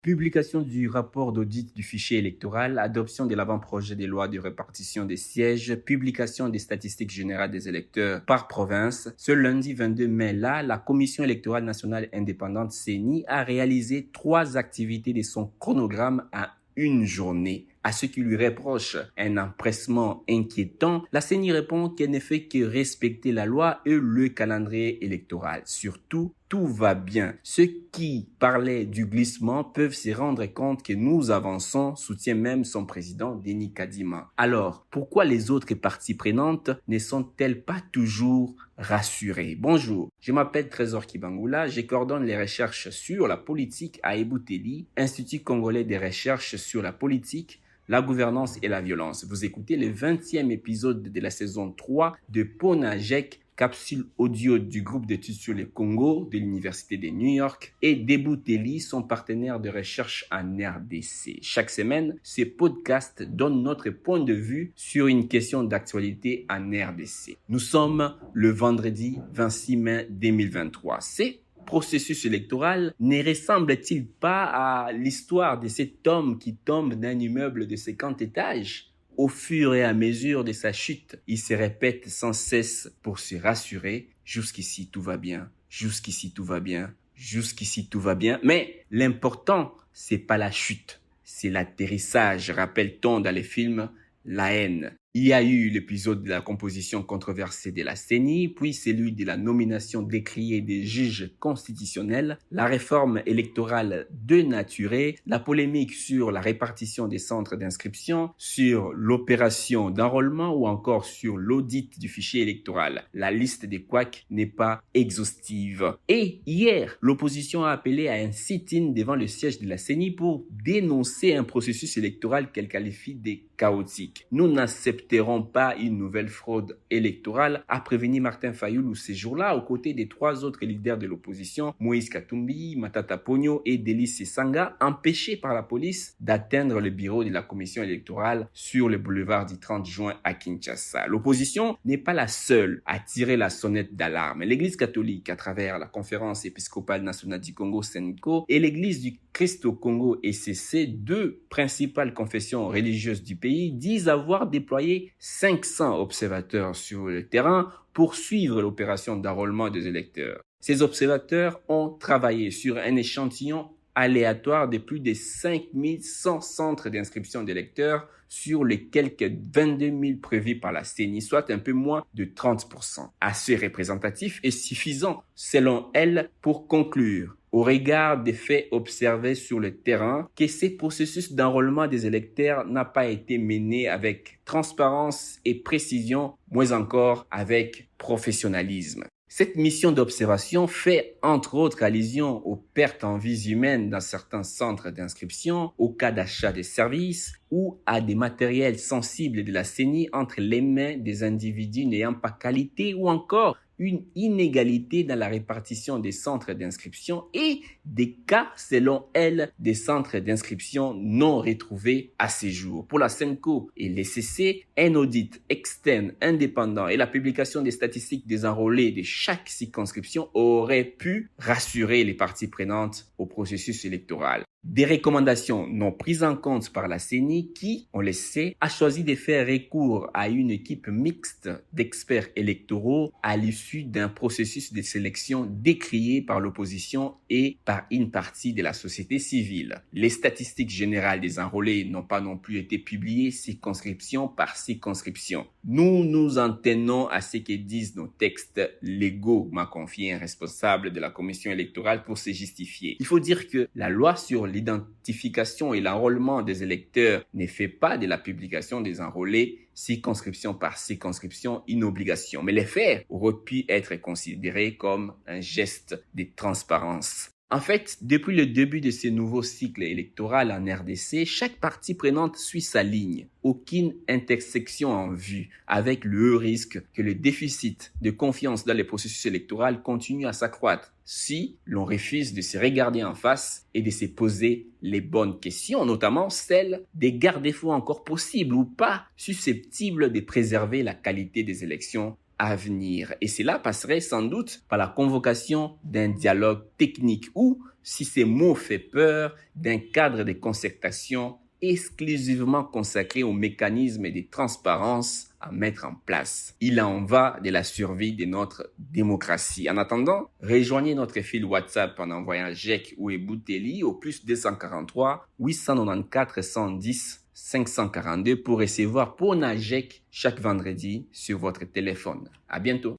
Publication du rapport d'audit du fichier électoral, adoption de l'avant-projet des lois de répartition des sièges, publication des statistiques générales des électeurs par province. Ce lundi 22 mai là, la Commission électorale nationale indépendante CENI a réalisé 3 activités de son chronogramme à une journée. À ce qui lui reproche un empressement inquiétant, la CENI répond qu'elle ne fait que respecter la loi et le calendrier électoral. Surtout, tout va bien. Ceux qui parlaient du glissement peuvent se rendre compte que nous avançons, soutient même son président Denis Kadima. Alors, pourquoi les autres parties prenantes ne sont-elles pas toujours rassurées? Bonjour, je m'appelle Trésor Kibangula, je coordonne les recherches sur la politique à Ebouteli, Institut congolais des recherches sur la politique, la gouvernance et la violence. Vous écoutez le 20e épisode de la saison 3 de Ponajek, capsule audio du groupe d'études sur le Congo de l'Université de New York et d'Ebouteli, son partenaire de recherche en RDC. Chaque semaine, ce podcast donne notre point de vue sur une question d'actualité en RDC. Nous sommes le vendredi 26 mai 2023. C'est processus électoral ne ressemble-t-il pas à l'histoire de cet homme qui tombe d'un immeuble de 50 étages? Au fur et à mesure de sa chute, il se répète sans cesse pour se rassurer. Jusqu'ici, tout va bien. Jusqu'ici, tout va bien. Jusqu'ici, tout va bien. Mais l'important, c'est pas la chute. C'est l'atterrissage, rappelle-t-on dans les films La haine. Il y a eu l'épisode de la composition controversée de la CENI, puis celui de la nomination décriée des juges constitutionnels, la réforme électorale dénaturée, la polémique sur la répartition des centres d'inscription, sur l'opération d'enrôlement ou encore sur l'audit du fichier électoral. La liste des couacs n'est pas exhaustive. Et hier, l'opposition a appelé à un sit-in devant le siège de la CENI pour dénoncer un processus électoral qu'elle qualifie de chaotique. Nous n'accepterons pas une nouvelle fraude électorale, a prévenu Martin Fayulu ce jour-là, aux côtés des 3 autres leaders de l'opposition, Moïse Katumbi, Matata Ponyo et Délice Sanga, empêchés par la police d'atteindre le bureau de la commission électorale sur le boulevard du 30 juin à Kinshasa. L'opposition n'est pas la seule à tirer la sonnette d'alarme. L'Église catholique, à travers la conférence épiscopale nationale du Congo, SENCO, et l'Église du Christ au Congo, ECC, 2 principales confessions religieuses du pays, disent avoir déployé 500 observateurs sur le terrain pour suivre l'opération d'enrôlement des électeurs. Ces observateurs ont travaillé sur un échantillon aléatoire de plus de 5100 centres d'inscription d'électeurs sur les quelques 22 000 prévus par la CENI, soit un peu moins de 30%. Assez représentatif et suffisant, selon elle, pour conclure, au regard des faits observés sur le terrain, que ce processus d'enrôlement des électeurs n'a pas été mené avec transparence et précision, moins encore avec professionnalisme. Cette mission d'observation fait entre autres allusion aux pertes en vies humaines dans certains centres d'inscription, au cas d'achat des services ou à des matériels sensibles de la CENI entre les mains des individus n'ayant pas qualité ou encore une inégalité dans la répartition des centres d'inscription et des cas, selon elle, des centres d'inscription non retrouvés à ce jour. Pour la SENCO et l'ECC, un audit externe indépendant et la publication des statistiques des enrôlés de chaque circonscription auraient pu rassurer les parties prenantes au processus électoral. Des recommandations non prises en compte par la CENI qui, on le sait, a choisi de faire recours à une équipe mixte d'experts électoraux à l'issue d'un processus de sélection décrié par l'opposition et par une partie de la société civile. Les statistiques générales des enrôlés n'ont pas non plus été publiées circonscription par circonscription. Nous nous en tenons à ce que disent nos textes légaux, m'a confié un responsable de la commission électorale pour se justifier. Il faut dire que la loi sur l'identification et l'enrôlement des électeurs ne fait pas de la publication des enrôlés circonscription par circonscription une obligation. Mais les faits auraient pu être considérés comme un geste de transparence. En fait, depuis le début de ce nouveau cycle électoral en RDC, chaque partie prenante suit sa ligne. Aucune intersection en vue, avec le risque que le déficit de confiance dans les processus électoraux continue à s'accroître si l'on refuse de se regarder en face et de se poser les bonnes questions, notamment celles des garde-fous encore possibles ou pas susceptibles de préserver la qualité des élections à venir. Et cela passerait sans doute par la convocation d'un dialogue technique ou, si ces mots fait peur, d'un cadre de concertation exclusivement consacré aux mécanismes de transparence à mettre en place. Il en va de la survie de notre démocratie. En attendant, rejoignez notre fil WhatsApp en envoyant GEC ou Ebouteli au plus 243 894 110 542 pour recevoir Pona GEC chaque vendredi sur votre téléphone. À bientôt.